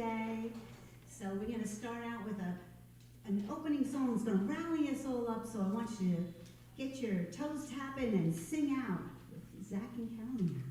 today. So we're going to start out with an opening song that's going to rally us all up. So I want you to get your toes tapping and sing out with Zach and Carolina.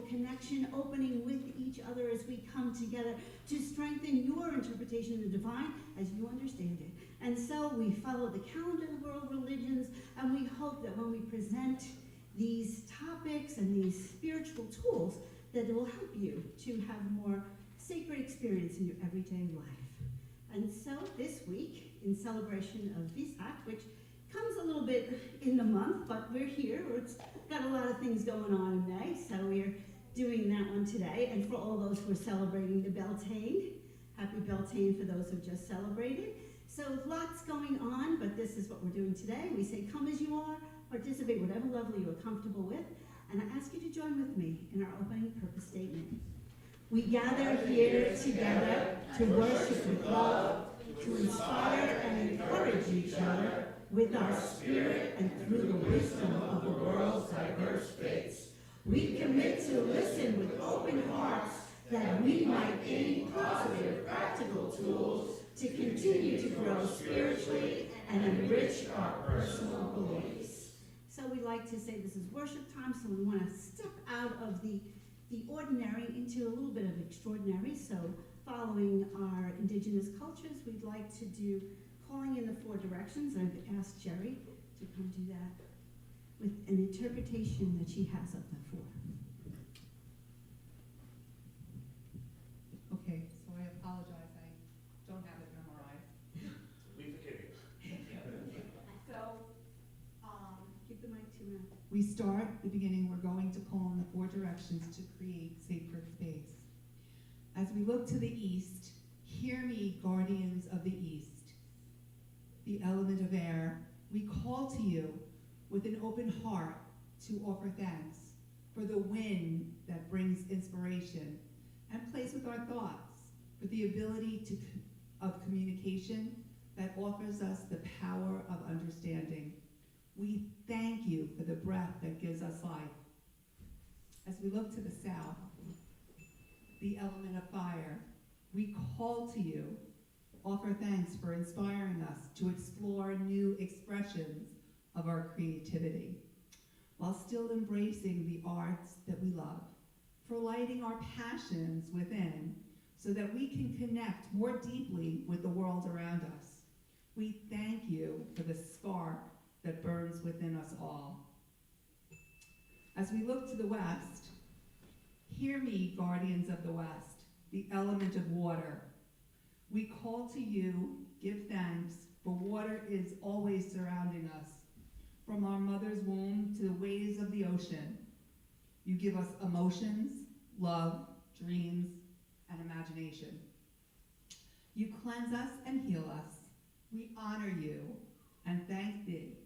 Connection, opening with each other as we come together to strengthen your interpretation of the divine as you understand it. And so we follow the calendar of world religions, and we hope that when we present these topics and these spiritual tools, that it will help you to have more sacred experience in your everyday life. And so this week, in celebration of Vesak, which comes a little bit in the month, but we're here. It's got a lot of things going on in May, so we're doing that one today. And for all those who are celebrating the Beltane, happy Beltane for those who just celebrated. So lots going on, but this is what we're doing today. We say, come as you are, participate whatever level you are comfortable with. And I ask you to join with me in our opening purpose statement. We gather here together to worship with love, to inspire and encourage each other with our spirit and through the wisdom of the world's diverse faiths. We commit to listen with open hearts that we might gain positive, practical tools to continue to grow spiritually and enrich our personal beliefs. So we like to say this is worship time, so we want to step out of the the ordinary into a little bit of extraordinary. So following our indigenous cultures, we'd like to do calling in the four directions. I've asked Jerry to come do that with an interpretation that she has of the four. Okay, so I apologize, I don't have it memorized. We forgive you. So, Give the mic to Matt. we start at the beginning, we're going to call in the four directions to create sacred space. As we look to the east, hear me, guardians of the east. The element of air, we call to you with an open heart to offer thanks for the wind that brings inspiration and plays with our thoughts, for the ability of communication that offers us the power of understanding. We thank you for the breath that gives us life. As we look to the south, the element of fire, we call to you, offer thanks for inspiring us to explore new expressions of our creativity, while still embracing the arts that we love, for lighting our passions within so that we can connect more deeply with the world around us. We thank you for the spark that burns within us all. As we look to the west, hear me, guardians of the west, the element of water. We call to you, give thanks, for water is always surrounding us. From our mother's womb to the waves of the ocean, you give us emotions, love, dreams, and imagination. You cleanse us and heal us. We honor you and thank thee.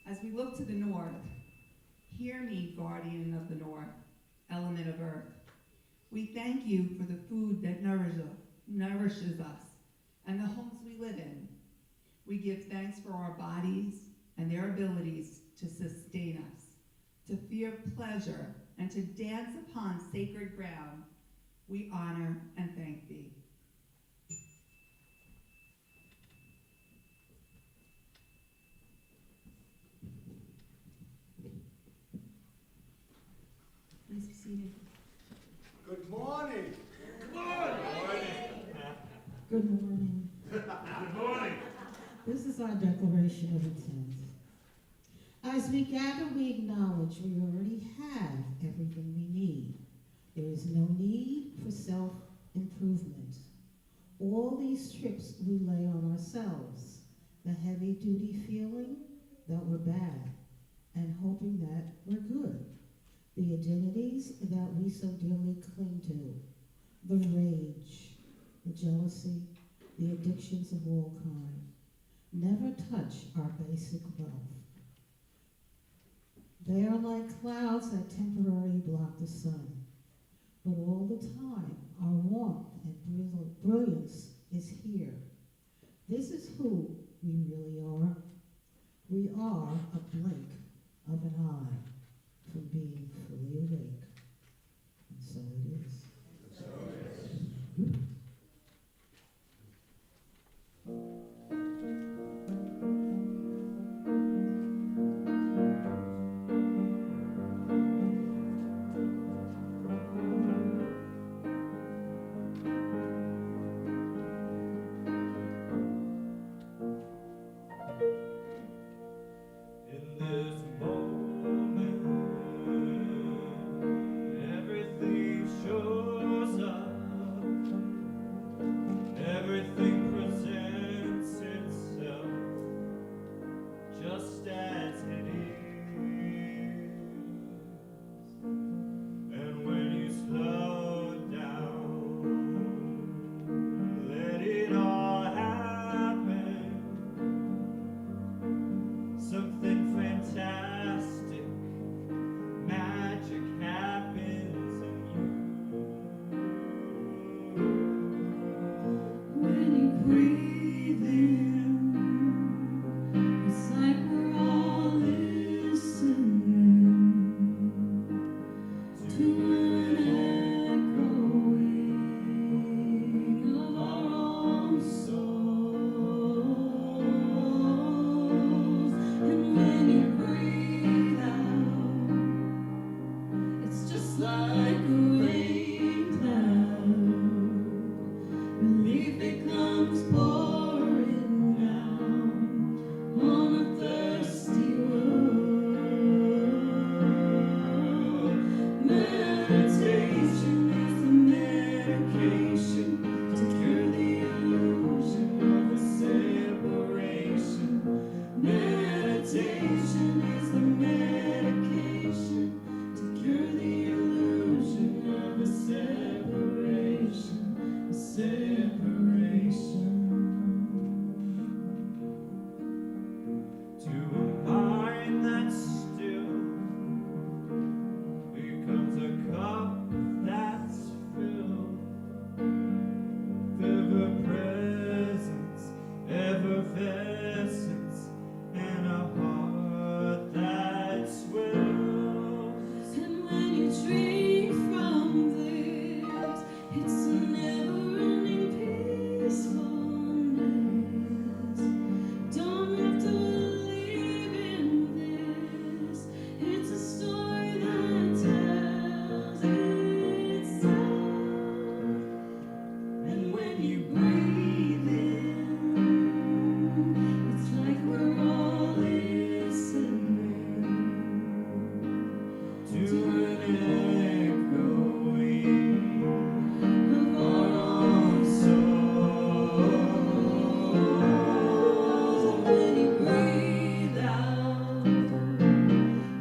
As we look to the north, hear me, guardian of the north, element of earth. We thank you for the food that nourishes us and the homes we live in. We give thanks for our bodies and their abilities to sustain us, to feel pleasure, and to dance upon sacred ground. We honor and thank thee. Please be seated. Good morning. Good morning. Good morning. Good morning. This is our declaration of intent. As we gather, we acknowledge we already have everything we need. There is no need for self-improvement. All these trips we lay on ourselves, the heavy-duty feeling that we're bad and hoping that we're good, the identities that we so dearly cling to, the rage, the jealousy, the addictions of all kind, never touch our basic wealth. They are like clouds that temporarily block the sun, but all the time our warmth and brilliance is here. This is who we really are. We are a blink of an eye from being fully awake. And so it is. So it is. In this moment just like a rain cloud. Relief it comes pouring down on a thirsty world. Meditation is the medication to cure the illusion of a separation. Meditation is the medication to cure the illusion of a separation. A separation. To a mind that's still becomes a cup that's filled with ever presence, effervescence, and a heart that swells. And when you drink from this, it's a never-ending peacefulness. Don't have to believe in this. It's a story that tells itself. And when you breathe in, it's like we're all listening to an echoing of our own souls. And when you breathe out,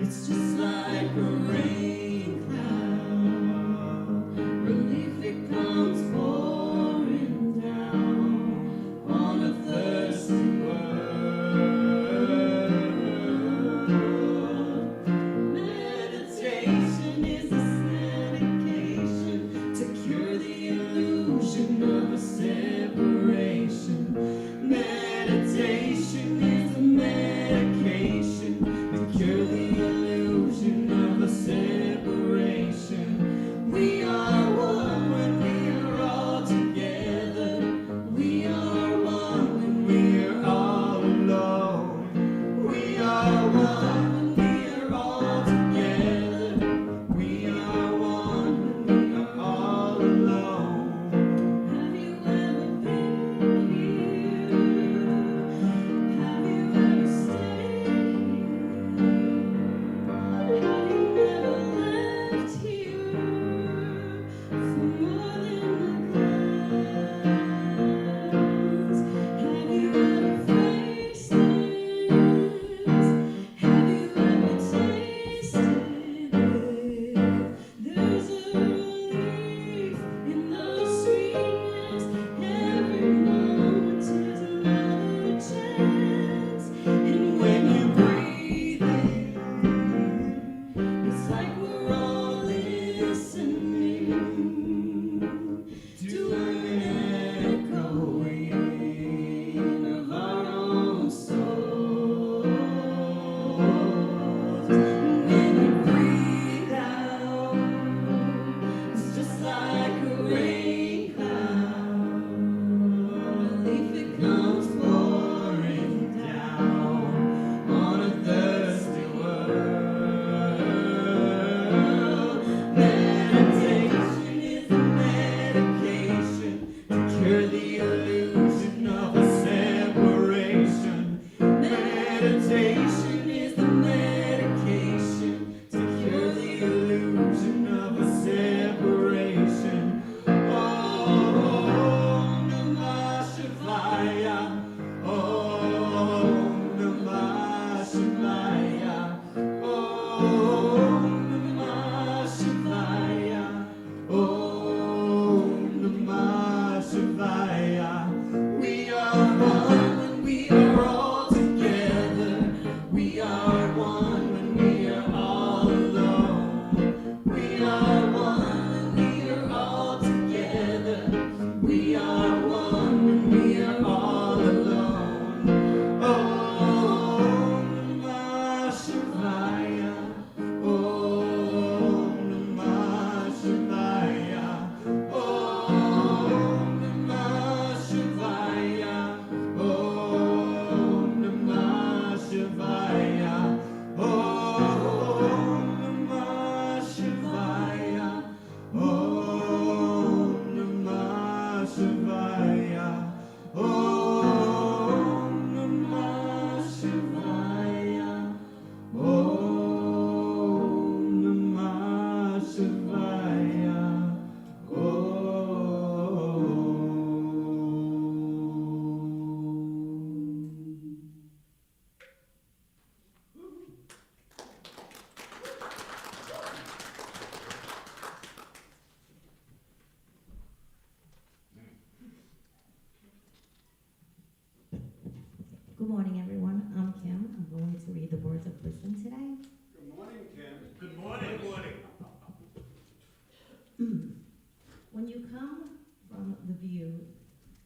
it's just like a rain cloud. Relief it comes pouring down on a thirsty world. Meditation is the morning, everyone. I'm Kim. I'm going to read the words of wisdom today. Good morning, Kim. Good morning. Good morning. When you come from the view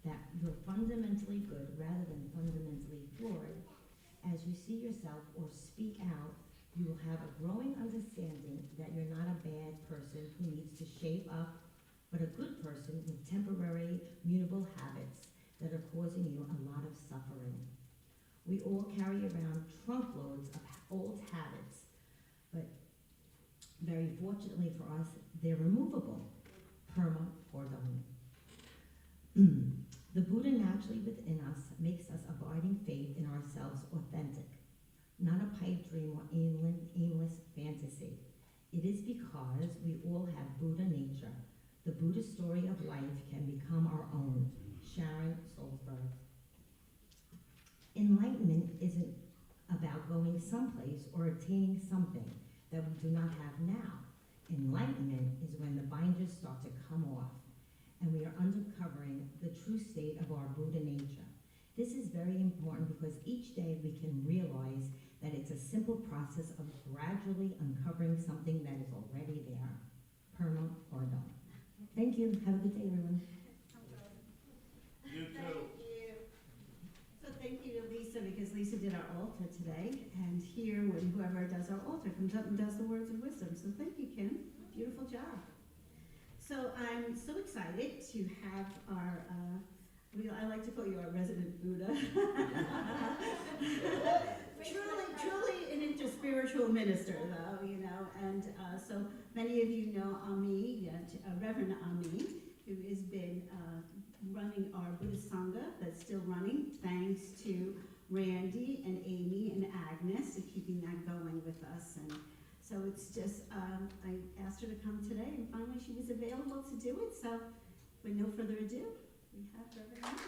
that you're fundamentally good rather than fundamentally flawed, as you see yourself or speak out, you will have a growing understanding that you're not a bad person who needs to shape up, but a good person with temporary, mutable habits that are causing you a lot of suffering. We all carry around trunkloads of old habits, but very fortunately for us, they're removable. Perma or done. The Buddha naturally within us makes us abiding faith in ourselves authentic, not a pipe dream or aimless fantasy. It is because we all have Buddha nature. The Buddha story of life can become our own. Sharon Salzberg. Enlightenment isn't about going someplace or attaining something that we do not have now. Enlightenment is when the binders start to come off and we are uncovering the true state of our Buddha nature. This is very important because each day we can realize that it's a simple process of gradually uncovering something that is already there. Perma Pardon. Thank you. Have a good day, everyone. You too. Thank you. So thank you to Lisa, because Lisa did our altar today, and here, when whoever does our altar comes up and does the words of wisdom. So thank you, Kim. Beautiful job. So I'm so excited to have our, I like to call you our resident Buddha. truly an interspiritual minister, though, you know, and so many of you know Ami, Reverend Ami, who has been running our Buddhist Sangha, that's still running, thanks to Randy and Amy and Agnes, and keeping that going with us. And so it's just, I asked her to come today, and finally she was available to do it. So with no further ado, we have Reverend Ami.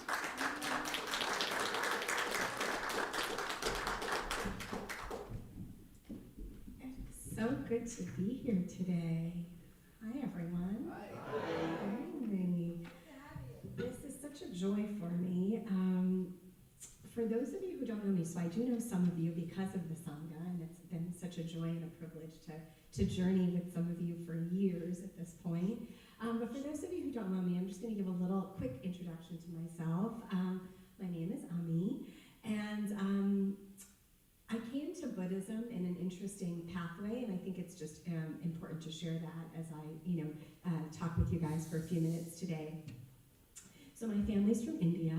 So good to be here today. Hi, everyone. Hi. This is such a joy for me. For those of you who don't know me, so I do know some of you because of the Sangha, and it's been such a joy and a privilege to journey with some of you for years at this point. But for those of you who don't know me, I'm just going to give a little quick introduction to myself. My name is Ami, and I came to Buddhism in an interesting pathway, and I think it's just important to share that as I, talk with you guys for a few minutes today. So my family's from India,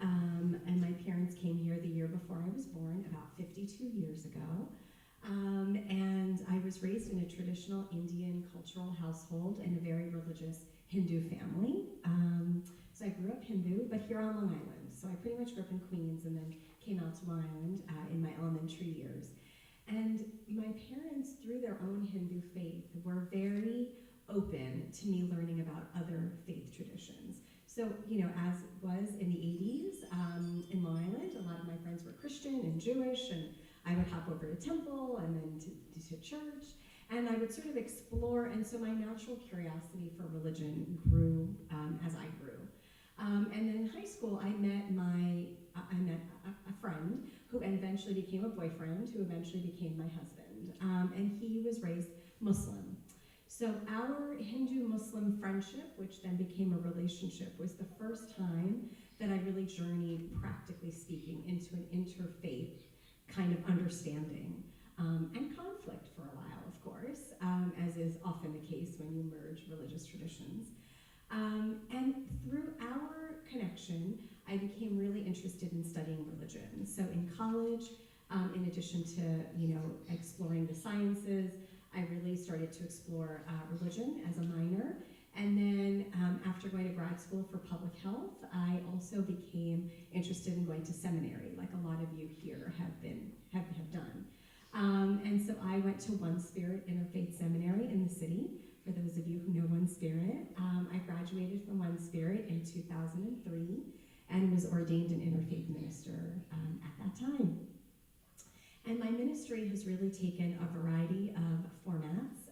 and my parents came here the year before I was born, about 52 years ago. And I was raised in a traditional Indian cultural household in a very religious Hindu family. So I grew up Hindu, but here on Long Island. So I pretty much grew up in Queens and then came out to Long Island in my elementary years. And my parents, through their own Hindu faith, were very open to me learning about other faith traditions. So, as was in the 80s in Long Island, a lot of my friends were Christian and Jewish, and I would hop over to temple and then to church, and I would sort of explore, and so my natural curiosity for religion grew as I grew. And then in high school, I met a friend who eventually became a boyfriend, who eventually became my husband, and he was raised Muslim. So our Hindu-Muslim friendship, which then became a relationship, was the first time that I really journeyed, practically speaking, into an interfaith kind of understanding and conflict for a while, of course, as is often the case when you merge religious traditions. And through our connection, I became really interested in studying religion. So in college, in addition to exploring the sciences, I really started to explore religion as a minor. And then after going to grad school for public health, I also became interested in going to seminary, like a lot of you here have done. And so I went to One Spirit Interfaith Seminary in the city. For those of you who know One Spirit, I graduated from One Spirit in 2003 and was ordained an interfaith minister at that time. And my ministry has really taken a variety of formats.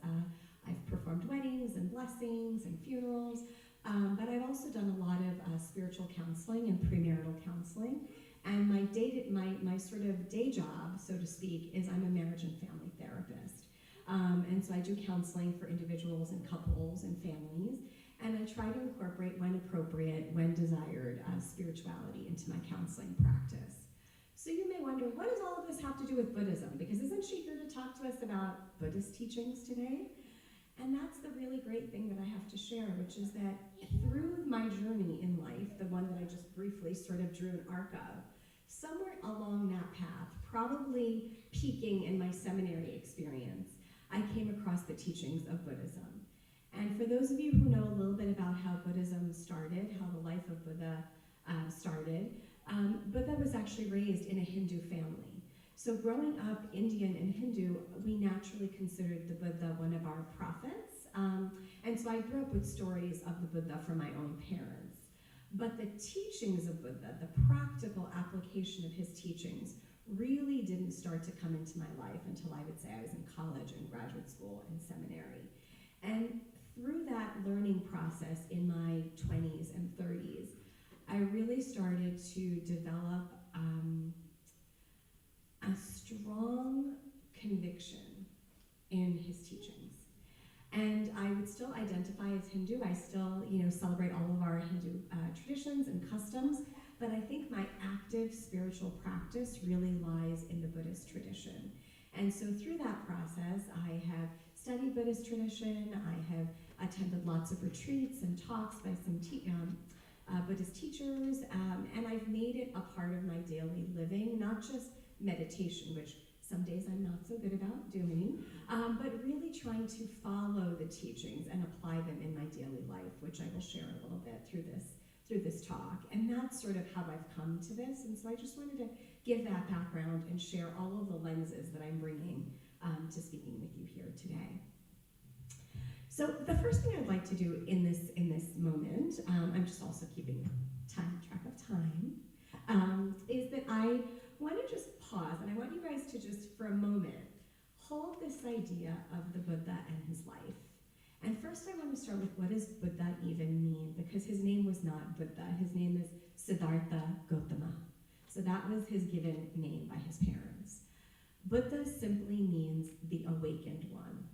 I've performed weddings and blessings and funerals, but I've also done a lot of spiritual counseling and premarital counseling, And my sort of day job, so to speak, is I'm a marriage and family therapist. And so I do counseling for individuals and couples and families. And I try to incorporate, when appropriate, when desired, spirituality into my counseling practice. So you may wonder, what does all of this have to do with Buddhism? Because isn't she here to talk to us about Buddhist teachings today? And that's the really great thing that I have to share, which is that through my journey in life, the one that I just briefly sort of drew an arc of, somewhere along that path, probably peaking in my seminary experience, I came across the teachings of Buddhism. And for those of you who know a little bit about how Buddhism started, how the life of Buddha started, Buddha was actually raised in a Hindu family. So growing up Indian and Hindu, we naturally considered the Buddha one of our prophets. And so I grew up with stories of the Buddha from my own parents. But the teachings of Buddha, the practical application of his teachings, really didn't start to come into my life until I would say I was in college and graduate school and seminary. And through that learning process in my 20s and 30s, I really started to develop a strong conviction in his teachings. And I would still identify as Hindu. I still, celebrate all of our Hindu traditions and customs. But I think my active spiritual practice really lies in the Buddhist tradition. And so through that process, I have studied Buddhist tradition. I have attended lots of retreats and talks by some Buddhist teachers, and I've made it a part of my daily living, not just meditation, which some days I'm not so good about doing, but really trying to follow the teachings and apply them in my daily life, which I will share a little bit through this talk. And that's sort of how I've come to this, and so I just wanted to give that background and share all of the lenses that I'm bringing to speaking with you here today. So the first thing I'd like to do in this moment, I'm just also keeping track of time, is that I want to just pause, and I want you guys to just, for a moment, hold this idea of the Buddha and his life. And first I want to start with, what does Buddha even mean? Because his name was not Buddha. His name is Siddhartha Gautama. So that was his given name by his parents. Buddha simply means the awakened one.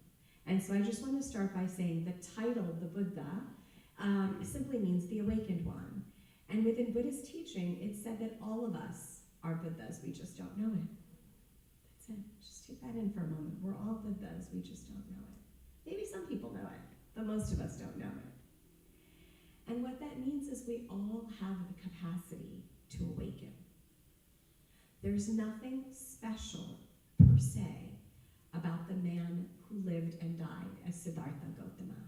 And so I just want to start by saying the title, the Buddha, simply means the awakened one. And within Buddhist teaching, it's said that all of us are Buddhas, we just don't know it. That's it. Just take that in for a moment. We're all Buddhas, we just don't know it. Maybe some people know it, but most of us don't know it. And what that means is we all have the capacity to awaken. There's nothing special, per se, about the man who lived and died as Siddhartha Gautama,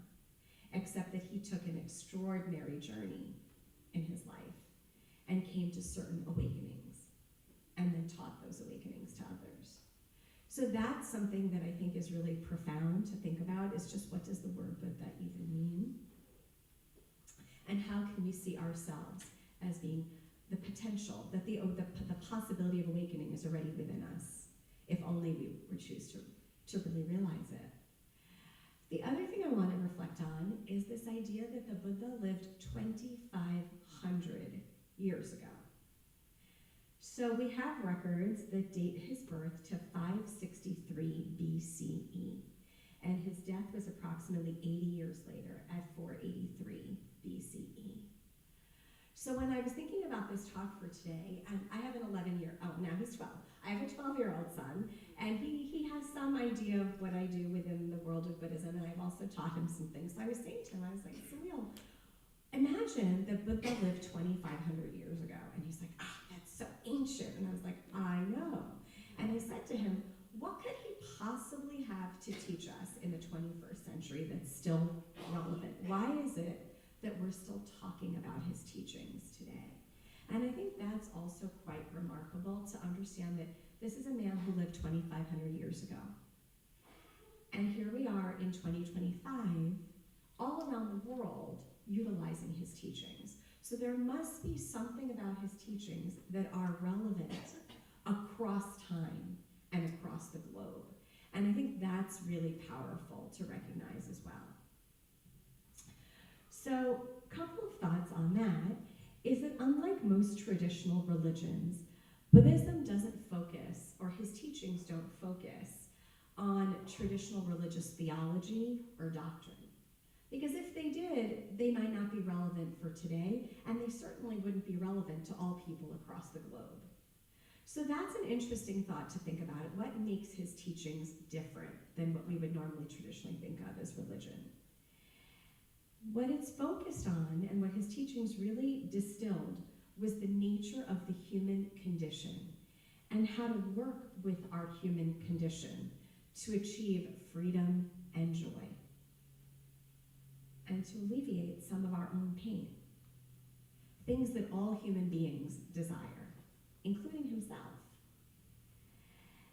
except that he took an extraordinary journey in his life and came to certain awakenings and then taught those awakenings to others. So that's something that I think is really profound to think about, is just, what does the word Buddha even mean? And how can we see ourselves as being the potential, that the possibility of awakening is already within us, if only we would choose to really realize it. The other thing I want to reflect on is this idea that the Buddha lived 2,500 years ago. So we have records that date his birth to 563 BCE, and his death was approximately 80 years later at 483 BCE. So when I was thinking about this talk for today, and I have an now he's 12. I have a 12-year-old son, and he has some idea of what I do within the world of Buddhism, and I've also taught him some things. So I was saying to him, I was like, Sunil, imagine that Buddha lived 2,500 years ago. And he's like, that's so ancient. And I was like, I know. And I said to him, what could he possibly have to teach us in the 21st century that's still relevant? Why is it that we're still talking about his teachings today? And I think that's also quite remarkable to understand that this is a man who lived 2,500 years ago. And here we are in 2025, all around the world, utilizing his teachings. So there must be something about his teachings that are relevant across time and across the globe. And I think that's really powerful to recognize as well. So a couple of thoughts on that is that, unlike most traditional religions, Buddhism doesn't focus, or his teachings don't focus, on traditional religious theology or doctrine. Because if they did, they might not be relevant for today, and they certainly wouldn't be relevant to all people across the globe. So that's an interesting thought to think about. What makes his teachings different than what we would normally traditionally think of as religion? What it's focused on, and what his teachings really distilled, was the nature of the human condition and how to work with our human condition to achieve freedom and joy, and to alleviate some of our own pain, things that all human beings desire, including himself.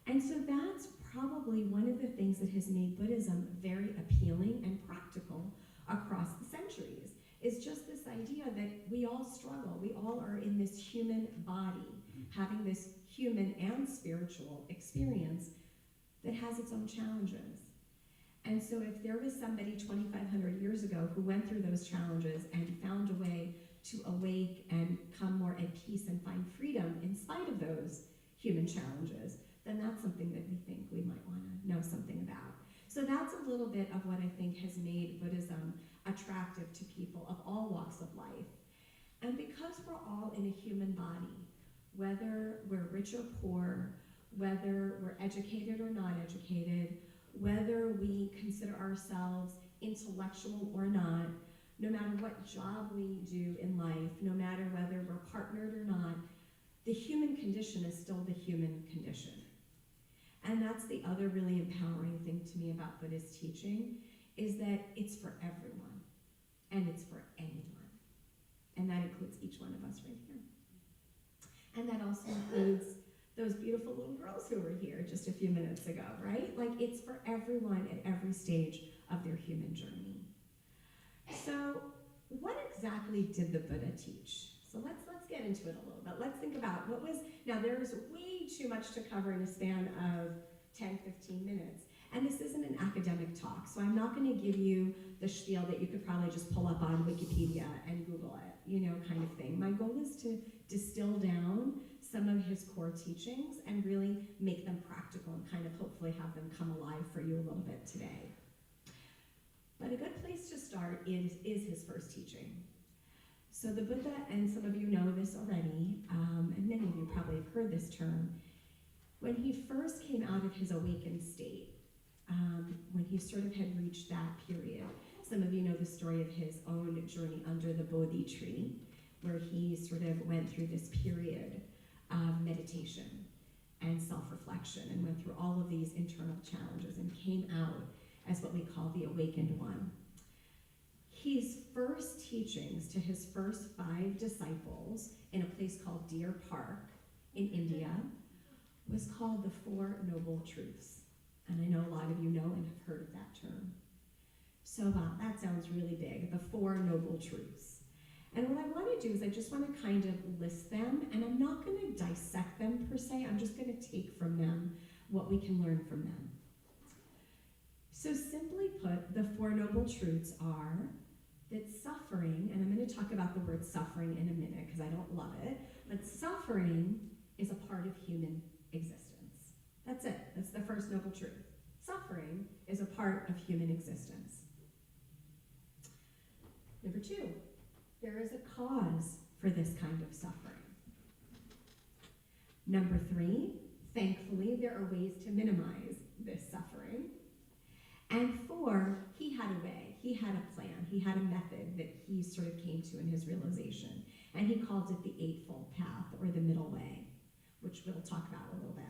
And so that's probably one of the things that has made Buddhism very appealing and practical across the centuries, is just this idea that we all struggle. We all are in this human body, having this human and spiritual experience that has its own challenges. And so if there was somebody 2,500 years ago who went through those challenges and found a way to awake and come more at peace and find freedom in spite of those human challenges, then that's something that we think we might want to know something about. So that's a little bit of what I think has made Buddhism attractive to people of all walks of life. And because we're all in a human body, whether we're rich or poor, whether we're educated or not educated, whether we consider ourselves intellectual or not, no matter what job we do in life, no matter whether we're partnered or not, the human condition is still the human condition. And that's the other really empowering thing to me about Buddhist teaching, is that it's for everyone, and it's for anyone. And that includes each one of us right here. And that also includes those beautiful little girls who were here just a few minutes ago, right? Like, it's for everyone at every stage of their human journey. So what exactly did the Buddha teach? So let's get into it a little bit. Let's think about what was, now there's way too much to cover in a span of 10, 15 minutes. And this isn't an academic talk, so I'm not going to give you the spiel that you could probably just pull up on Wikipedia and Google it, you know, kind of thing. My goal is to distill down some of his core teachings and really make them practical and kind of hopefully have them come alive for you a little bit today. But a good place to start is his first teaching. So the Buddha, and some of you know this already, and many of you probably have heard this term, when he first came out of his awakened state, when he sort of had reached that period, some of you know the story of his own journey under the Bodhi tree, where he sort of went through this period of meditation and self-reflection and went through all of these internal challenges and came out as what we call the awakened one. His first teachings to his first 5 disciples in a place called Deer Park in India was called the Four Noble Truths. And I know a lot of you know and have heard of that term. So that sounds really big, the Four Noble Truths. And what I want to do is I just want to kind of list them, and I'm not going to dissect them per se, I'm just going to take from them what we can learn from them. So simply put, the Four Noble Truths are that suffering, and I'm going to talk about the word suffering in a minute because I don't love it, but suffering is a part of human existence. That's it. That's the first noble truth. Suffering is a part of human existence. Number 2, there is a cause for this kind of suffering. Number 3, thankfully, there are ways to minimize this suffering. And 4, he had a way, he had a plan, he had a method that he sort of came to in his realization. And he called it the Eightfold Path, or the middle way, which we'll talk about a little bit.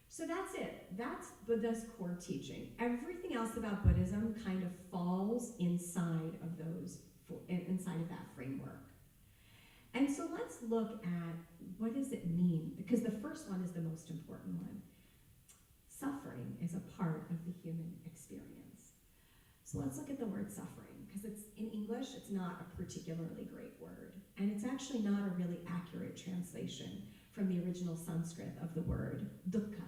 So that's it. That's Buddha's core teaching. Everything else about Buddhism kind of falls inside of that framework. And so let's look at what does it mean, because the first one is the most important one. Suffering is a part of the human experience. So let's look at the word suffering, because it's in English, it's not a particularly great word, and it's actually not a really accurate translation from the original Sanskrit of the word dukkha.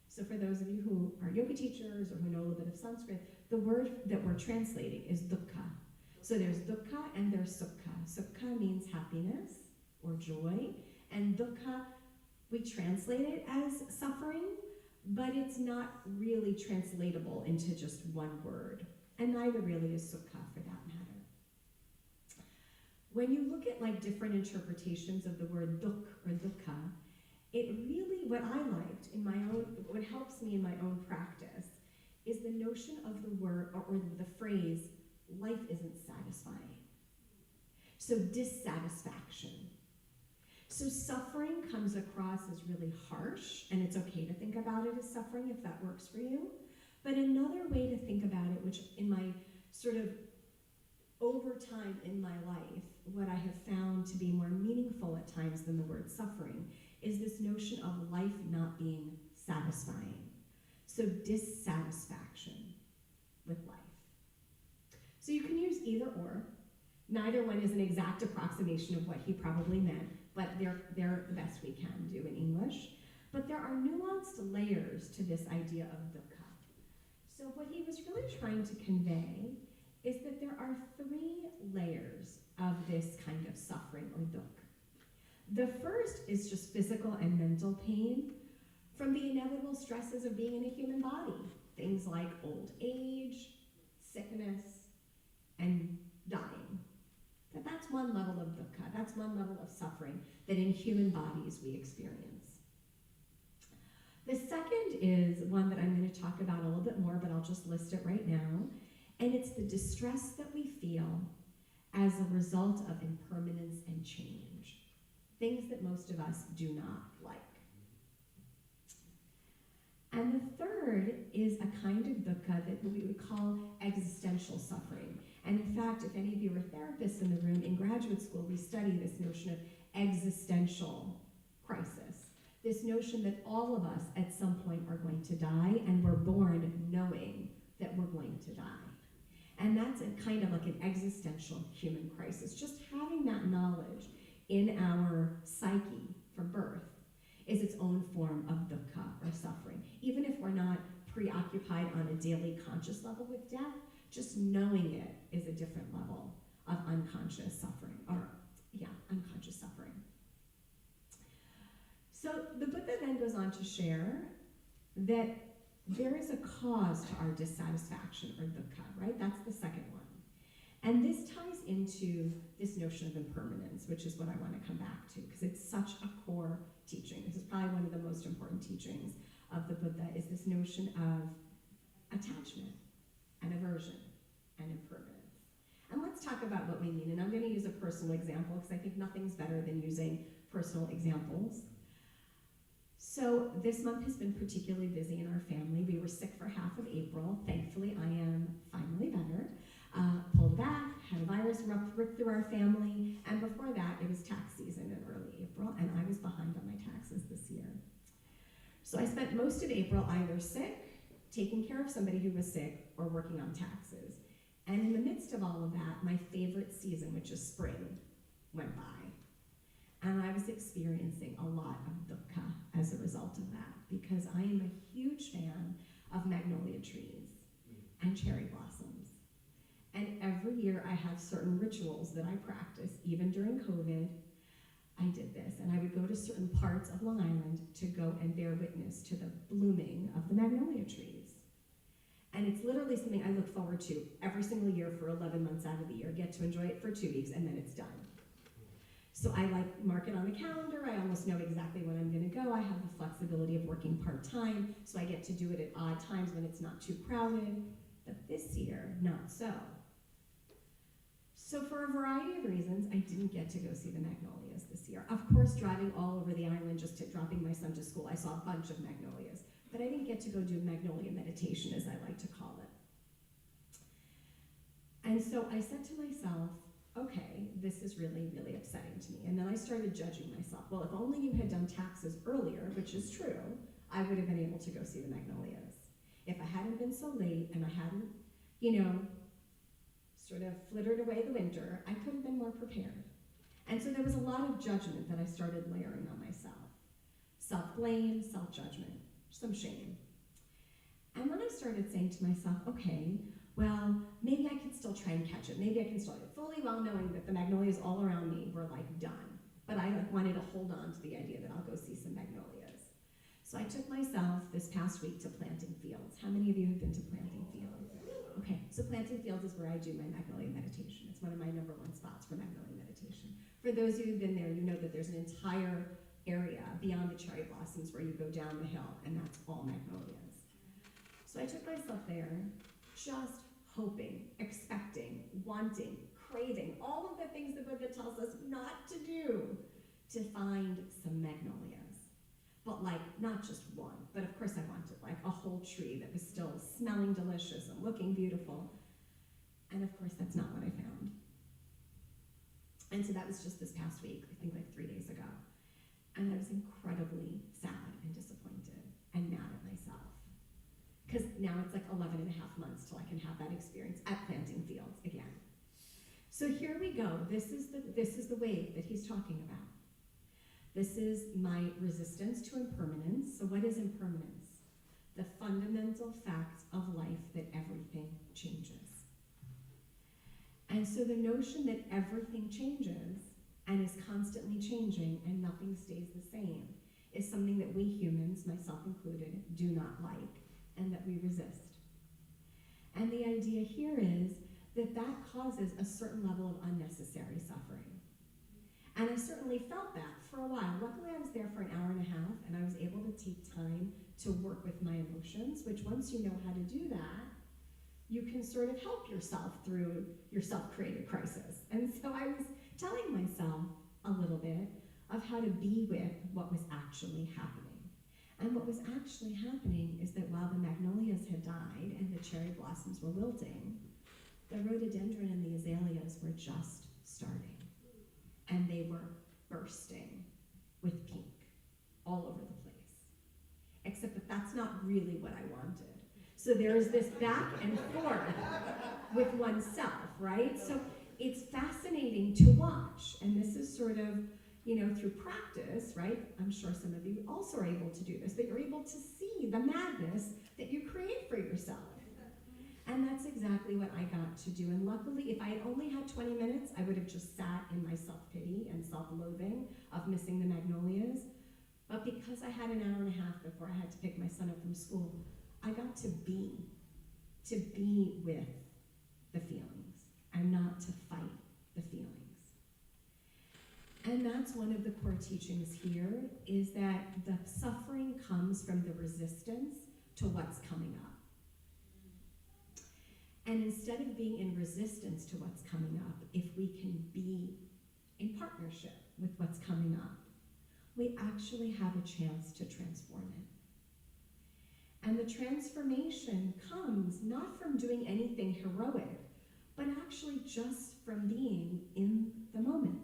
So for those of you who are yoga teachers or who know a little bit of Sanskrit, the word that we're translating is dukkha. So there's dukkha and there's sukha. Sukha means happiness or joy. And dukkha, we translate it as suffering, but it's not really translatable into just one word. And neither really is sukha for that matter. When you look at like different interpretations of the word dukh or dukkha, it really, what I liked in my own, what helps me in my own practice, is the notion of the word, or the phrase, life isn't satisfying. So dissatisfaction. So suffering comes across as really harsh, and it's okay to think about it as suffering if that works for you. But another way to think about it, which in my sort of over time in my life, what I have found to be more meaningful at times than the word suffering, is this notion of life not being satisfying. So dissatisfaction with life. So you can use either or. Neither one is an exact approximation of what he probably meant, but they're the best we can do in English. But there are nuanced layers to this idea of dukkha. So what he was really trying to convey is that there are 3 layers of this kind of suffering or dukkha. The first is just physical and mental pain from the inevitable stresses of being in a human body. Things like old age, sickness, and dying. That's one level of dukkha. That's one level of suffering that in human bodies we experience. The second is one that I'm going to talk about a little bit more, but I'll just list it right now. And it's the distress that we feel as a result of impermanence and change. Things that most of us do not like. And the third is a kind of dukkha that we would call existential suffering. And in fact, if any of you are therapists in the room, in graduate school, we study this notion of existential crisis. This notion that all of us at some point are going to die, and we're born knowing that we're going to die. And that's a kind of like an existential human crisis. Just having that knowledge in our psyche from birth is its own form of dukkha or suffering. Even if we're not preoccupied on a daily conscious level with death, just knowing it is a different level of unconscious suffering, unconscious suffering. So the Buddha then goes on to share that there is a cause to our dissatisfaction or dukkha, right? That's the second one. And this ties into this notion of impermanence, which is what I want to come back to, because it's such a core teaching. This is probably one of the most important teachings of the Buddha, is this notion of attachment and aversion and impermanence. And let's talk about what we mean. And I'm going to use a personal example, because I think nothing's better than using personal examples. So this month has been particularly busy in our family. We were sick for half of April. Thankfully, I am finally better. Pulled back, had a virus rip through our family, and before that, it was tax season in early April, and I was behind on my taxes this year. So I spent most of April either sick, taking care of somebody who was sick, or working on taxes. And in the midst of all of that, my favorite season, which is spring, went by. And I was experiencing a lot of dukkha as a result of that, because I am a huge fan of magnolia trees and cherry blossoms. And every year I have certain rituals that I practice, even during COVID. I did this, and I would go to certain parts of Long Island to go and bear witness to the blooming of the magnolia trees. And it's literally something I look forward to every single year for 11 months out of the year, get to enjoy it for 2 weeks, and then it's done. So I mark it on the calendar. I almost know exactly when I'm going to go. I have the flexibility of working part-time, so I get to do it at odd times when it's not too crowded. But this year, not so. So for a variety of reasons, I didn't get to go see the magnolias this year. Of course, driving all over the island just dropping my son to school, I saw a bunch of magnolias. But I didn't get to go do magnolia meditation, as I like to call it. And so I said to myself, okay, this is really, really upsetting to me. And then I started judging myself. Well, if only you had done taxes earlier, which is true, I would have been able to go see the magnolias. If I hadn't been so late and I hadn't, sort of flittered away the winter, I could have been more prepared. And so there was a lot of judgment that I started layering on myself. Self-blame, self-judgment, some shame. And then I started saying to myself, okay, well, maybe I can still try and catch it. Maybe I can still, fully well knowing that the magnolias all around me were like done. But but I wanted to hold on to the idea that I'll go see some magnolias. So I took myself this past week to planting fields. How many of you have been to planting fields? Okay, so planting fields is where I do my magnolia meditation. It's one of my #1 spots for magnolia meditation. For those of you who've been there, you know that there's an entire area beyond the cherry blossoms where you go down the hill, and that's all magnolias. So I took myself there, just hoping, expecting, wanting, craving, all of the things the Buddha tells us not to do, to find some magnolias. But like, not just one, but of course I wanted like a whole tree that was still smelling delicious and looking beautiful. And of course that's not what I found. And so that was just this past week, I think like 3 days ago. And I was incredibly sad and disappointed and mad at myself. Because now it's like 11 and a half months till I can have that experience at planting fields again. So here we go. This is the wave that he's talking about. This is my resistance to impermanence. So what is impermanence? The fundamental fact of life that everything changes. And so the notion that everything changes and is constantly changing and nothing stays the same is something that we humans, myself included, do not like and that we resist. And the idea here is that that causes a certain level of unnecessary suffering. And I certainly felt that for a while. Luckily, I was there for an hour and a half, and I was able to take time to work with my emotions, which once you know how to do that, you can sort of help yourself through your self-created crisis. And so I was telling myself a little bit of how to be with what was actually happening. And what was actually happening is that while the magnolias had died and the cherry blossoms were wilting, the rhododendron and the azaleas were just starting. And they were bursting with pink all over the place. Except that that's not really what I wanted. So there's this back and forth with oneself, right? So it's fascinating to watch. And this is sort of, through practice, right? I'm sure some of you also are able to do this, that you're able to see the madness that you create for yourself. And that's exactly what I got to do. And luckily, if I had only had 20 minutes, I would have just sat in my self-pity and self-loathing of missing the magnolias. But because I had an hour and a half before I had to pick my son up from school, I got to be with the feelings and not to fight the feelings. And that's one of the core teachings here, is that the suffering comes from the resistance to what's coming up. And instead of being in resistance to what's coming up, if we can be in partnership with what's coming up, we actually have a chance to transform it. And the transformation comes not from doing anything heroic, but actually just from being in the moment.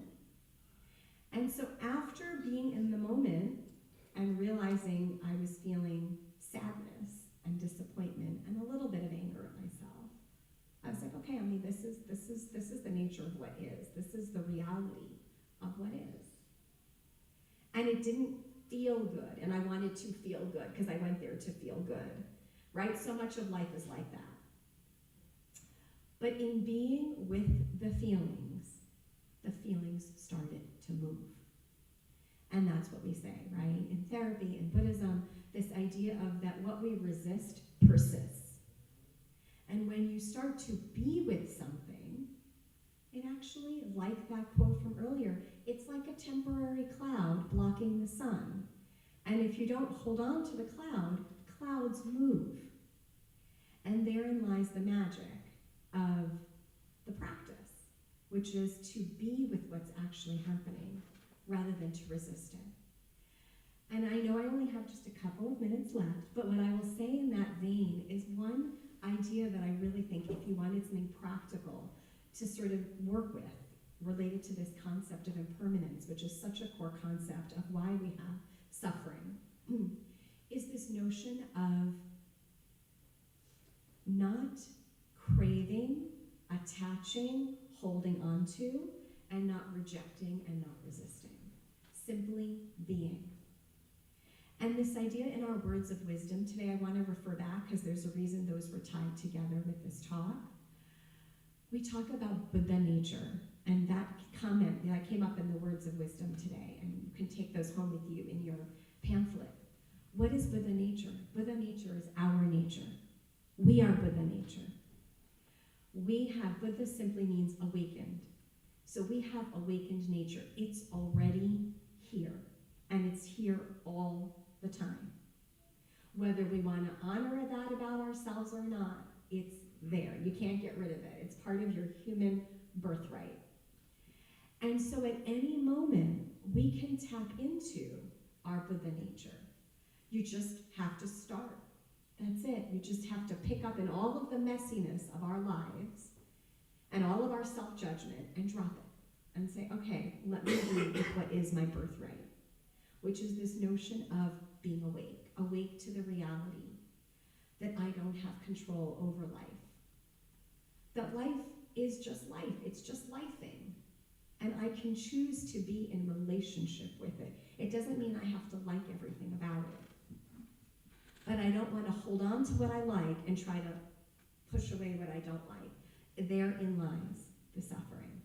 And so after being in the moment and realizing I was feeling sadness and disappointment and a little bit of anger at myself, I was like, okay, this is the nature of what is. This is the reality of what is. And it didn't feel good, and I wanted to feel good because I went there to feel good, right? So much of life is like that. But in being with the feelings started to move. And that's what we say, right? In therapy, in Buddhism, this idea of that what we resist persists. And when you start to be with something, it actually, like that quote from earlier, it's like a temporary cloud blocking the sun. And if you don't hold on to the cloud, clouds move. And therein lies the magic of the practice, which is to be with what's actually happening rather than to resist it. And I know I only have just a couple of minutes left, but what I will say in that vein is one idea that I really think, if you wanted something practical to sort of work with, related to this concept of impermanence, which is such a core concept of why we have suffering, is this notion of not craving, attaching, holding on to, and not rejecting and not resisting. Simply being. And this idea in our words of wisdom today, I want to refer back because there's a reason those were tied together with this talk. We talk about Buddha nature, And that comment that came up in the words of wisdom today, and you can take those home with you in your pamphlet. What is Buddha nature? Buddha nature is our nature. We are Buddha nature. Buddha simply means awakened. So we have awakened nature. It's already here, and it's here all the time. Whether we want to honor that about ourselves or not, it's there. You can't get rid of it. It's part of your human birthright. And so at any moment, we can tap into our Buddha nature. You just have to start. That's it. You just have to pick up in all of the messiness of our lives and all of our self-judgment and drop it and say, okay, let me be with what is my birthright, which is this notion of being awake to the reality that I don't have control over life. That life is just life. It's just lifing. And I can choose to be in relationship with it. It doesn't mean I have to like everything about it. But I don't want to hold on to what I like and try to push away what I don't like. Therein lies the suffering.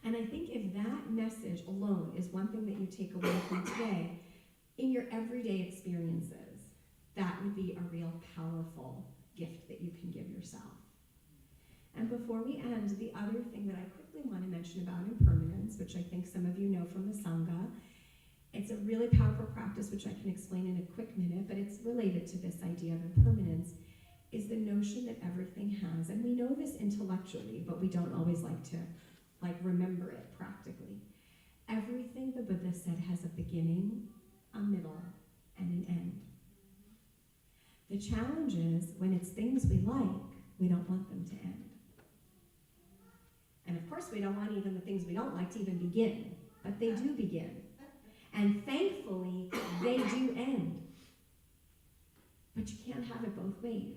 And I think if that message alone is one thing that you take away from today, in your everyday experiences, that would be a real powerful gift that you can give yourself. And before we end, the other thing that I quickly want to mention about impermanence, which I think some of you know from the Sangha, it's a really powerful practice, which I can explain in a quick minute, but it's related to this idea of impermanence, is the notion that everything has, and we know this intellectually, but we don't always like to remember it practically. Everything, the Buddha said, has a beginning, a middle, and an end. The challenge is, when it's things we like, we don't want them to end. And of course, we don't want even the things we don't like to even begin, but they do begin. And thankfully, they do end. But you can't have it both ways.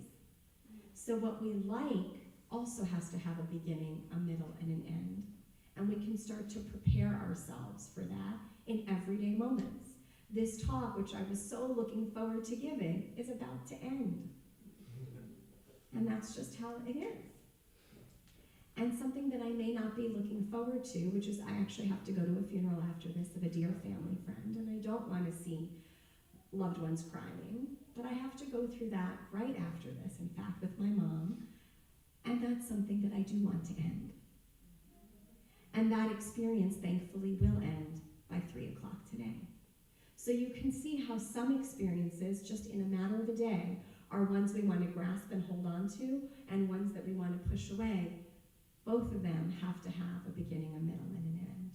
So what we like also has to have a beginning, a middle, and an end. And we can start to prepare ourselves for that in everyday moments. This talk, which I was so looking forward to giving, is about to end. And that's just how it is. And something that I may not be looking forward to, which is I actually have to go to a funeral after this of a dear family friend, and I don't want to see loved ones crying, but I have to go through that right after this, in fact, with my mom, and that's something that I do want to end. And that experience, thankfully, will end by 3 o'clock today. So you can see how some experiences, just in a matter of a day, are ones we want to grasp and hold on to, and ones that we want to push away. Both of them have to have a beginning, a middle, and an end.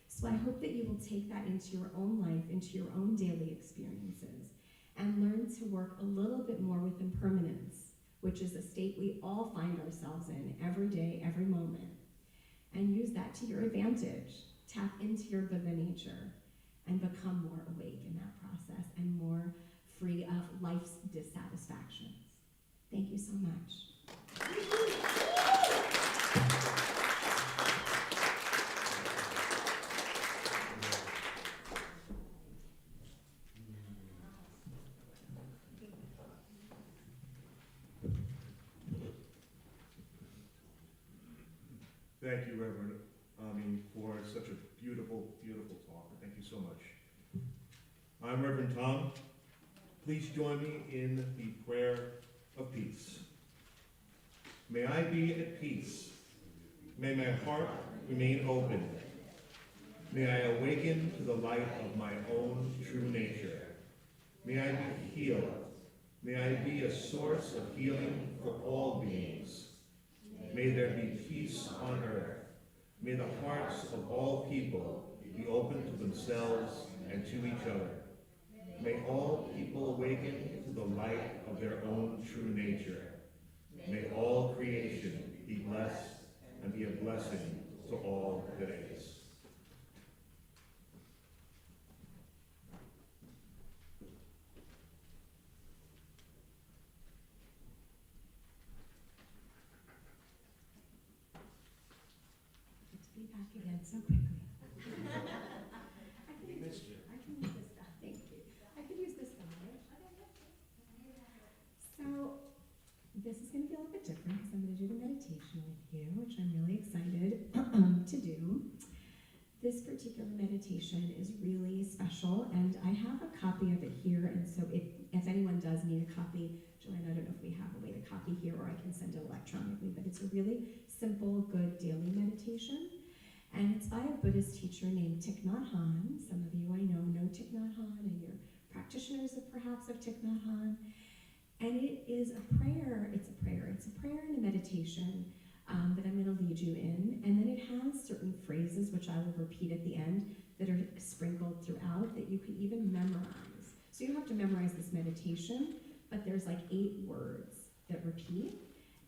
So I hope that you will take that into your own life, into your own daily experiences, and learn to work a little bit more with impermanence, which is a state we all find ourselves in every day, every moment, and use that to your advantage. Tap into your Buddha nature and become more awake in that process and more free of life's dissatisfactions. Thank you so much. Thank you, Reverend Ami, for such a beautiful, beautiful talk. Thank you so much. I'm Reverend Tom. Please join me in the prayer of peace. May I be at peace. May my heart remain open. May I awaken to the light of my own true nature. May I be healed. May I be a source of healing for all beings. May there be peace on earth. May the hearts of all people be open to themselves and to each other. May all people awaken to the light of their own true nature. May all creation be blessed and be a blessing to all that is. Good to be back again so quickly. We missed you. I can use this guy. Thank you. I could use this guy. So this is going to be a little bit different because I'm going to do the meditation with you, which I'm really excited particular meditation is really special, and I have a copy of it here, and so if anyone does need a copy, Joanne, I don't know if we have a way to copy here, or I can send it electronically, but it's a really simple, good daily meditation, and it's by a Buddhist teacher named Thich Nhat Hanh. Some of you I know Thich Nhat Hanh, and you're practitioners of perhaps of Thich Nhat Hanh, and it is a prayer, it's a prayer and a meditation that I'm going to lead you in, and then it has certain phrases, which I will repeat at the end, that are sprinkled throughout that you can even memorize. So you don't have to memorize this meditation, but there's like 8 words that repeat,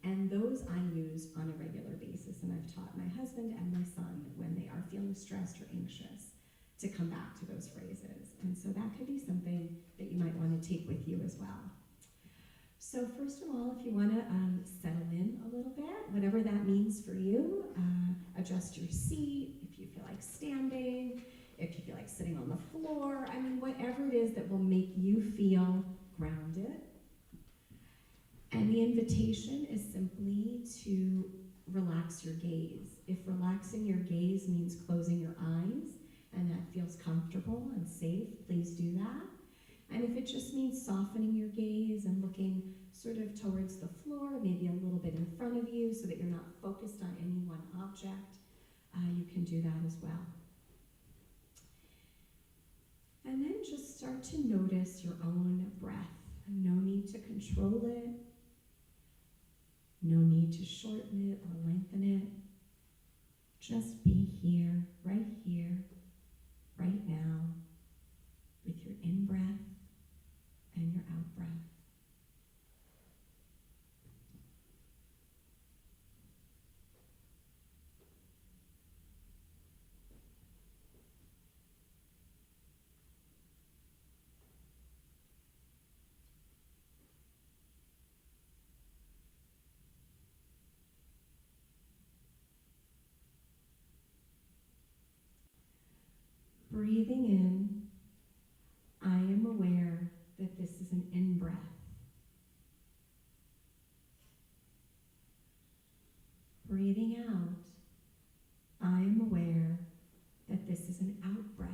and those I use on a regular basis, and I've taught my husband and my son when they are feeling stressed or anxious to come back to those phrases. And so that could be something that you might want to take with you as well. So first of all, if you want to settle in a little bit, whatever that means for you, adjust your seat, if you feel like standing, if you feel like sitting on the floor, I mean, whatever it is that will make you feel grounded. And the invitation is simply to relax your gaze. If relaxing your gaze means closing your eyes, and that feels comfortable and safe, please do that. And if it just means softening your gaze and looking sort of towards the floor, maybe a little bit in front of you so that you're not focused on any one object, you can do that as well. And then just start to notice your own breath. No need to control it. No need to shorten it or lengthen it. Just be here, right now, with your in-breath and your out-breath. Breathing in, I am aware that this is an in-breath. Breathing out, I am aware that this is an out-breath.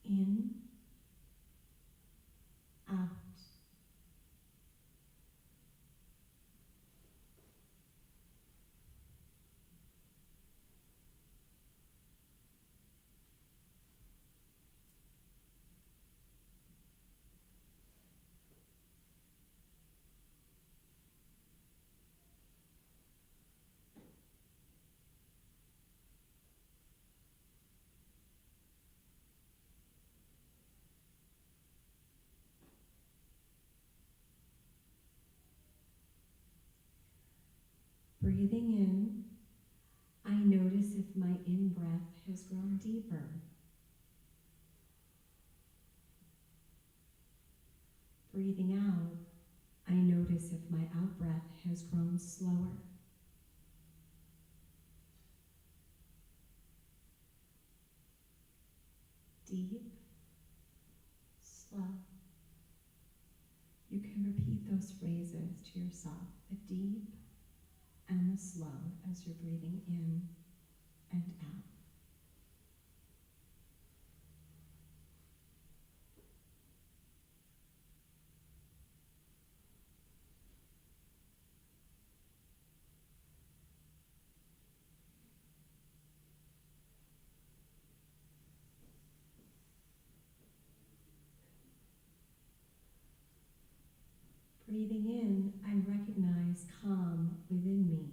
In, out. Breathing in, I notice if my in-breath has grown deeper. Breathing out, I notice if my out-breath has grown slower. Deep, slow. You can repeat those phrases to yourself, the deep and the slow, as you're breathing in and out. Breathing in, I recognize calm within me.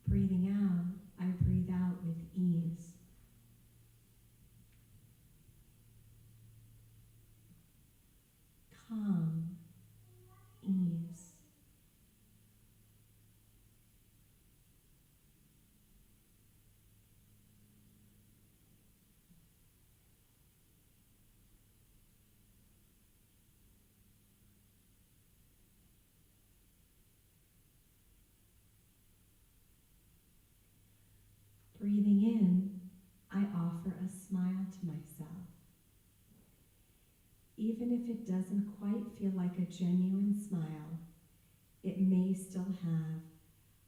Breathing out, I breathe out with ease. Calm, ease. Breathing in, I offer a smile to myself. Even if it doesn't quite feel like a genuine smile, it may still have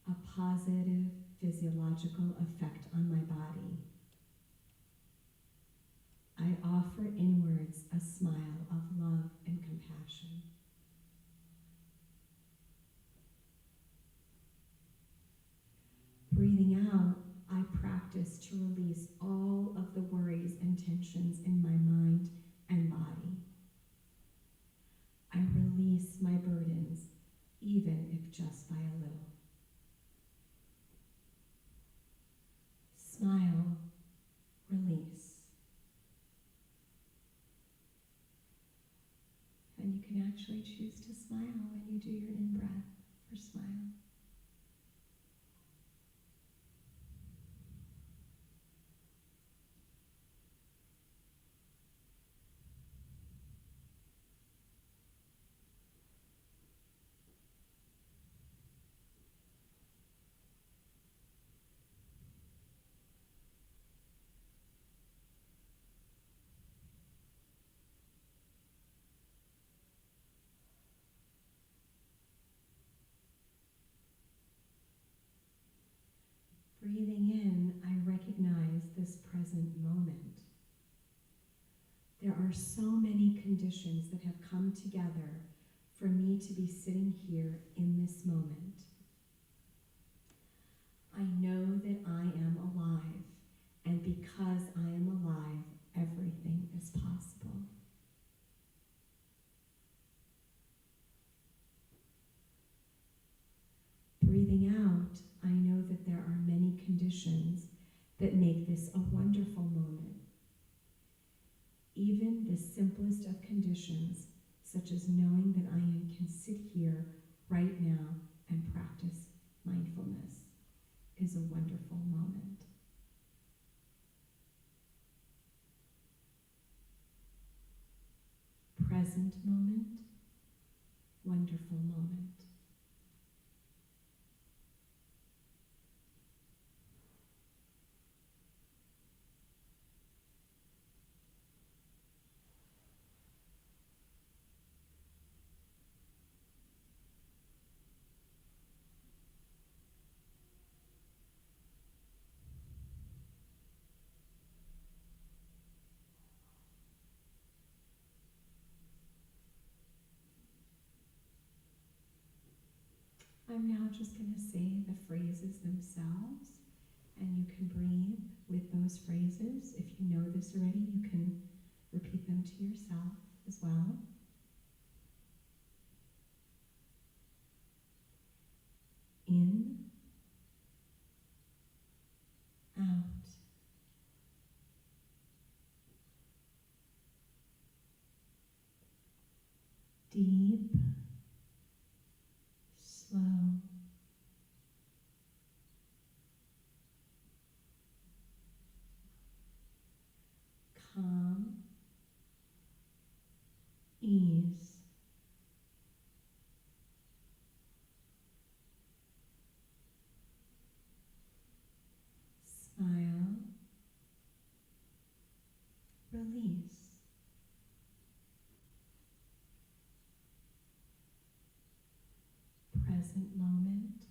a positive physiological effect on my body. I offer inwards a smile of love and compassion. Breathing out, I practice to release all of the worries and tensions in my mind and body. I release my burdens, even if just by a little. Smile, release. And you can actually choose to smile when you do your in-breath or smile. Breathing in, I recognize this present moment. There are so many conditions that have come together for me to be sitting here in this moment. I know that I am alive, and because I am alive, everything is possible. Breathing out, I know that there are many conditions that make this a wonderful moment. Even the simplest of conditions, such as knowing that I can sit here right now and practice mindfulness, is a wonderful moment. Present moment, wonderful moment. I'm now just going to say the phrases themselves, and you can breathe with those phrases. If you know this already, you can repeat them to yourself as well. In, out. Deep, slow. Calm, ease. Smile, release. Present moment,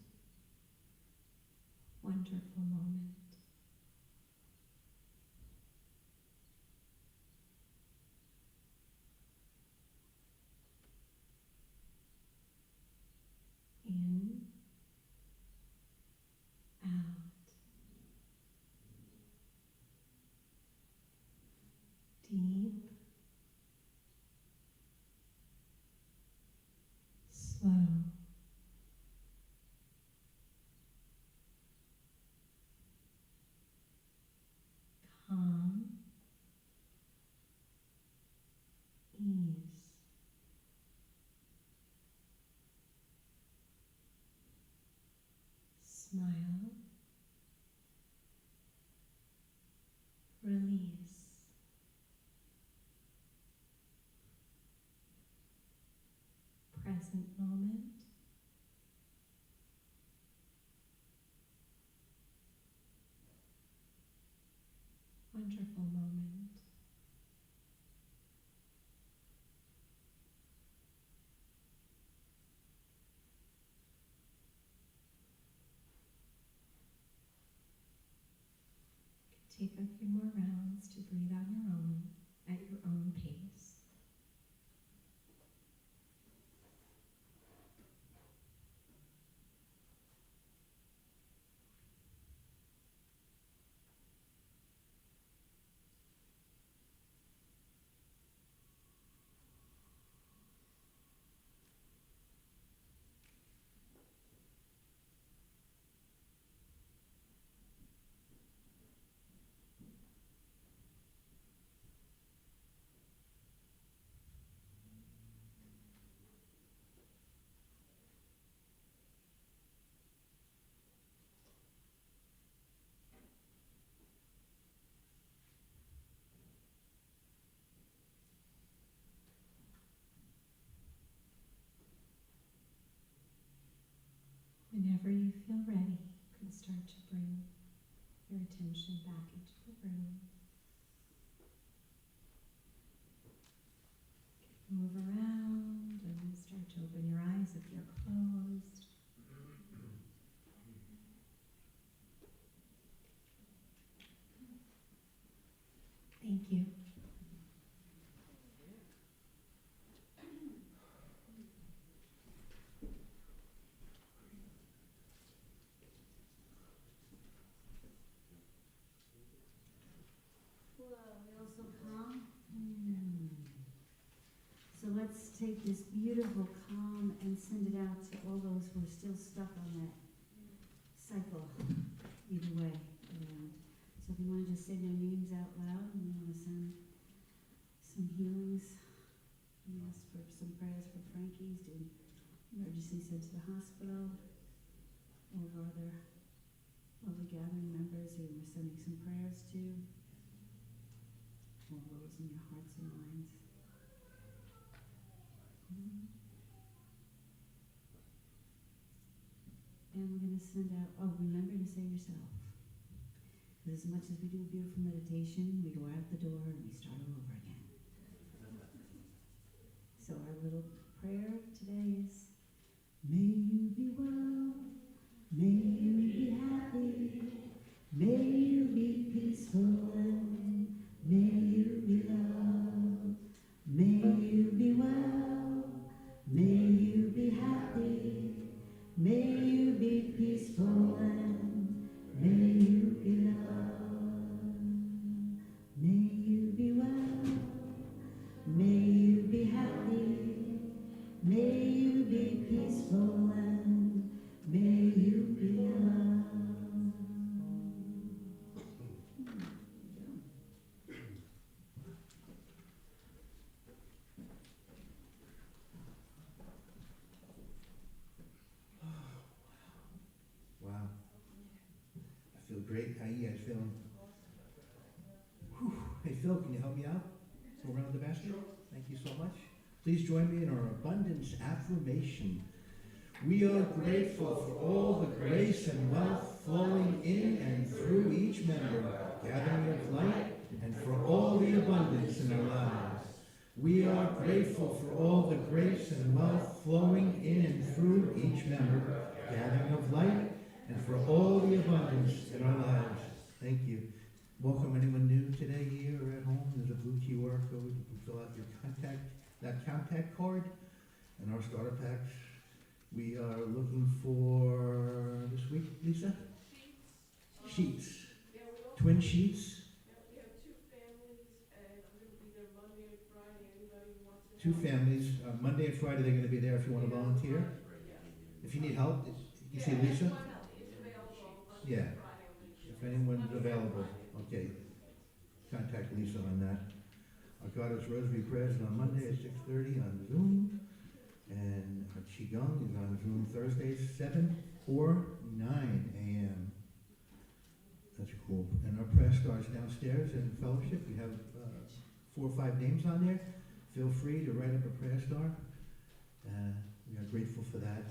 wonderful moment. In, out. Deep, slow. Calm, ease. Smile, release. Present moment, wonderful moment. take a few more rounds to breathe on your own, at your own pace. Whenever you feel ready, you can start to bring your attention back into the room. Move around and start to open your eyes if they're closed. Thank you. So let's take this beautiful calm and send it out to all those who are still stuck on that cycle, either way around. So if you want to just say their names out loud, and we want to send some healings. We ask for some prayers for Frankie's doing emergency sent to the hospital. All of our other lovely gathering members who we're sending some prayers to. All those in your hearts and minds. And we're going to send out, remember to say yourself. Because as much as we do a beautiful meditation, we go out the door and we start all over again. So our little prayer today is, may you be well, may you be happy, may you be peaceful, and may you be loved, may you be well, may you be happy, may you be peaceful, and may you be loved. May you be well, may you be happy, may you be peaceful, and may you be loved. Wow. I feel great. How you guys feeling? Whew. Hey Phil, can you help me out? Go around the basket? Thank you so much. Please join me in our abundance affirmation. We are grateful for all the grace and wealth flowing in and through each member, gathering of light, and for all the abundance in our lives. We are grateful for all the grace and wealth flowing in and through each member, gathering of light, and for all the abundance in our lives. Thank you. Welcome anyone new today here or at home. There's a blue QR code. You can fill out your contact card and our starter packs. We are looking for this week, Lisa? Sheets. Twin sheets. We have two families, and I'm going to be there Monday and Friday. Anybody who wants to Two help? families. Monday and Friday they're going to be there if you want to volunteer. If you need help, you see Lisa? Anyone else is available Monday Yeah. and Friday. If anyone's available, okay, contact Lisa on that. Our Goddess Rosary Prayers is on Monday at 6:30 on Zoom, and our Qigong is on Zoom Thursdays 7 or 9 a.m. That's cool. And our prayer starts downstairs in fellowship. We have 4 or 5 names on there. Feel free to write up a prayer star. We are grateful for that.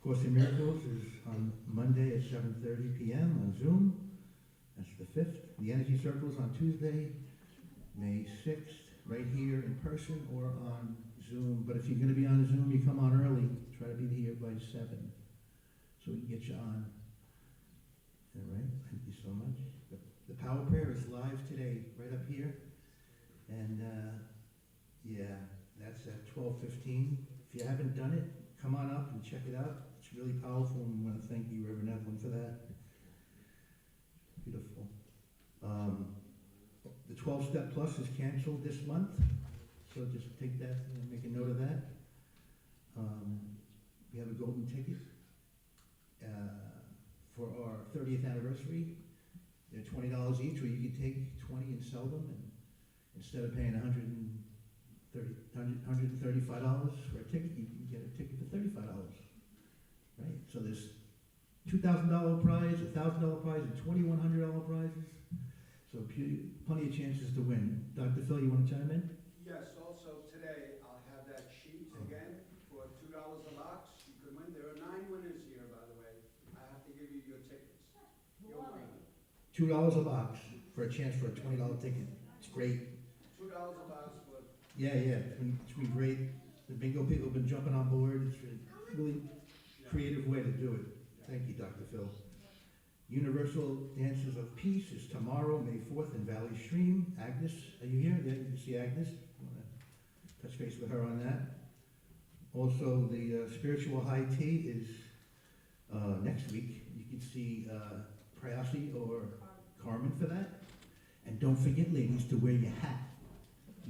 Course in Miracles is on Monday at 7:30 p.m. on Zoom. That's the 5th. The Energy Circle is on Tuesday, May 6th, right here in person or on Zoom. But if you're going to be on Zoom, you come on early. Try to be here by 7 so we can get you on. All right. Thank you so much. The Power Prayer prayer is live today, right up here. And, yeah, that's at 12:15. If you haven't done it, come on up and check it out. It's really powerful, and we want to thank you, Reverend Evelyn, for that. Beautiful. The 12-Step Plus is canceled this month, so just take that, make a note of that. We have a golden ticket for our 30th anniversary. They're $20 each, or you can take 20 and sell them, and instead of paying $135 for a ticket, you can get a ticket for $35, right? So there's $2,000 prize, $1,000 prize, and $2,100 prizes. So plenty of chances to win. Dr. Phil, you want to chime in? Yes, also today, I'll have that sheet again for $2 a box. You can win. There are 9 winners here, by the way. I have to give you your tickets. You'll win. $2 a box for a chance for a $20 ticket. It's great. $2 a box for Yeah, it's been great. The bingo people have been jumping on board. It's a really creative way to do it. Thank you, Dr. Phil. Universal Dances of Peace is tomorrow, May 4th in Valley Stream. Agnes, are you here? Yeah, you can see Agnes. I want to touch base with her on that. Also, the Spiritual High Tea is next week. You can see Prayasi or Carmen for that. And don't forget, ladies, to wear your hat.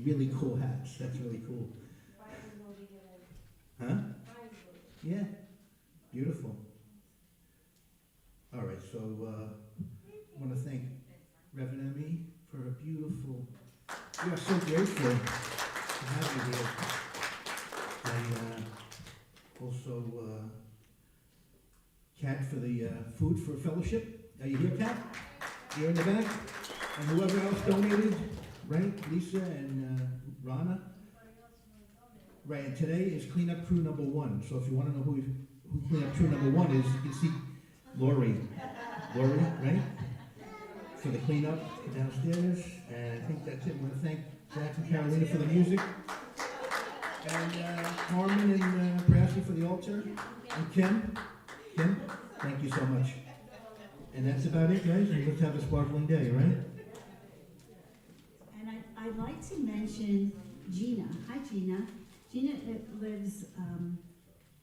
Really cool hats. That's really cool. Huh? Yeah. Beautiful. All right, so I want to thank Reverend Emmy for a beautiful. We are so grateful to have you here. And also Kat for the food for fellowship. Are you here, Kat? You're in the back. And whoever else donated, right? Lisa and Rana. Right, and today is cleanup crew number 1. So if you want to know who cleanup crew number 1 is, you can see Lori, right? For the cleanup downstairs. And I think that's it. I want to thank Jack and Carolina for the music. And Carmen and Prassi for the altar. And Kim, thank you so much. And that's about it, guys. And let's have a sparkling day, right? And I'd like to mention Gina. Hi, Gina. Gina lives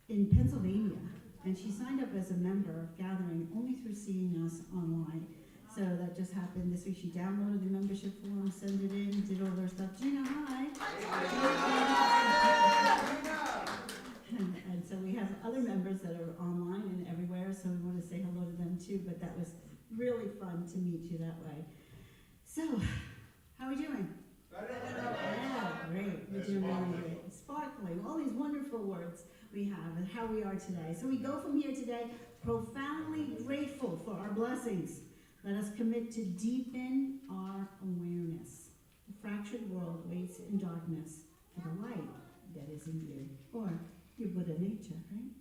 in Pennsylvania, and she signed up as a member of Gathering only through seeing us online. So that just happened this week. She downloaded the membership form, sent it in, did all her stuff. Gina, hi. And so we have other members that are online and everywhere, so we want to say hello to them too, but that was really fun to meet you that way. So, how are we doing? Yeah, great. We're doing really great. Sparkling, all these wonderful words we have and how we are today. So we go from here today profoundly grateful for our blessings. Let us commit to deepen our awareness. The fractured world waits in darkness for the light that is in you, or your Buddha nature, right?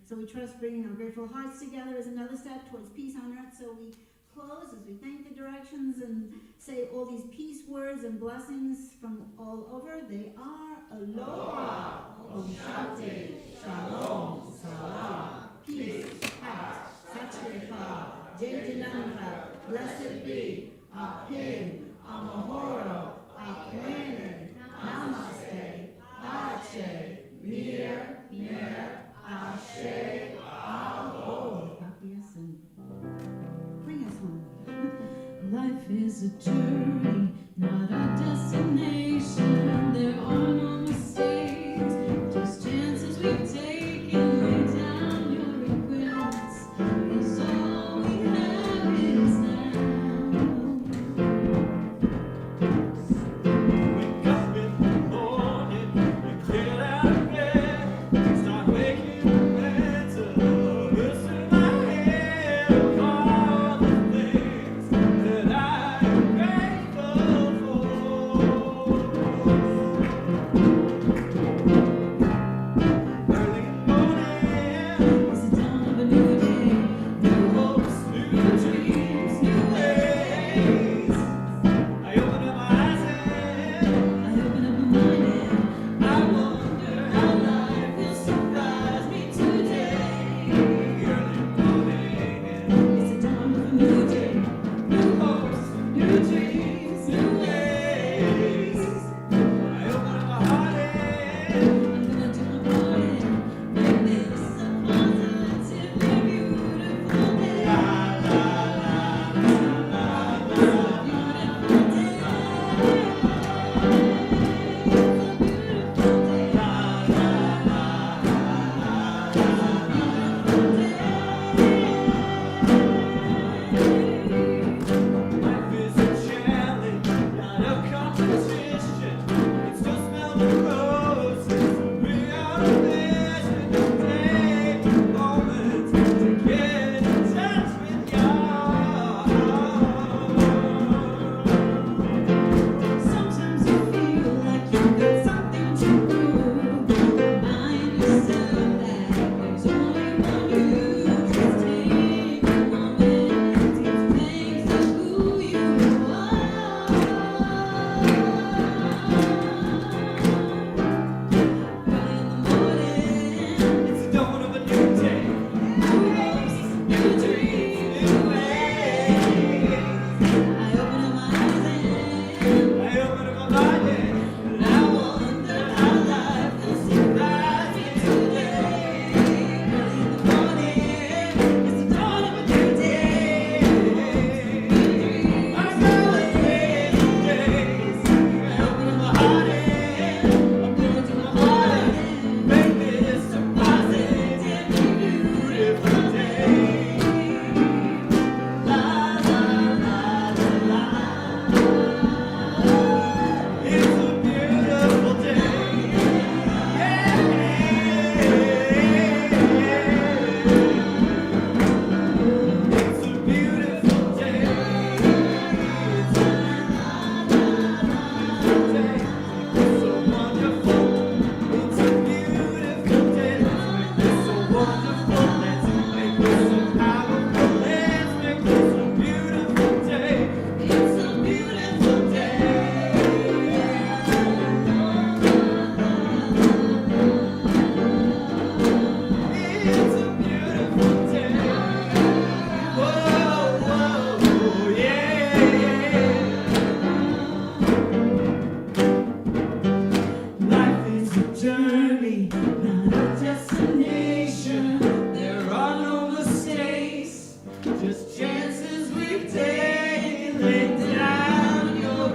So we trust bringing our grateful hearts together is another step towards peace on earth. So we close as we thank the directions and say all these peace words and blessings from all over. They are Aloha, Om Shanti, Shalom, Salam, peace, hat, Satchirika, Jaijananda, blessed be, Ahin, Amahoro, Akmene, Namaste, Ache, Mir, Ashe, Aho. Bring us home. Life is a journey, not a destination. There are no mistakes, just chances we've taken. Lay down your regrets, 'cause all we have is now. Wake up in the morning, you get out of bed, start making better. Words in my head, all the things that I am grateful for.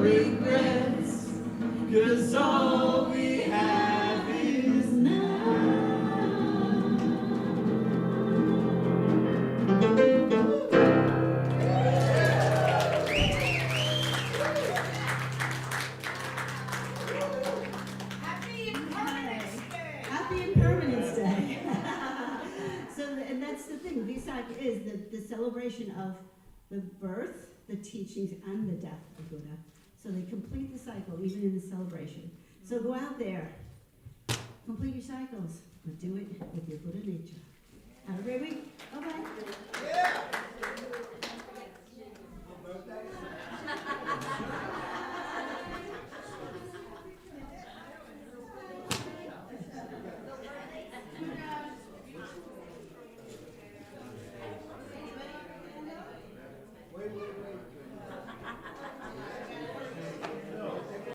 regrets, 'cause all we have is Happy Impermanence Day. And that's the thing, Vesak is the celebration of the birth, the teachings, and the death of Buddha. So they complete the cycle, even in the celebration. So go out there, complete your cycles, but do it with your Buddha nature. Have a great week.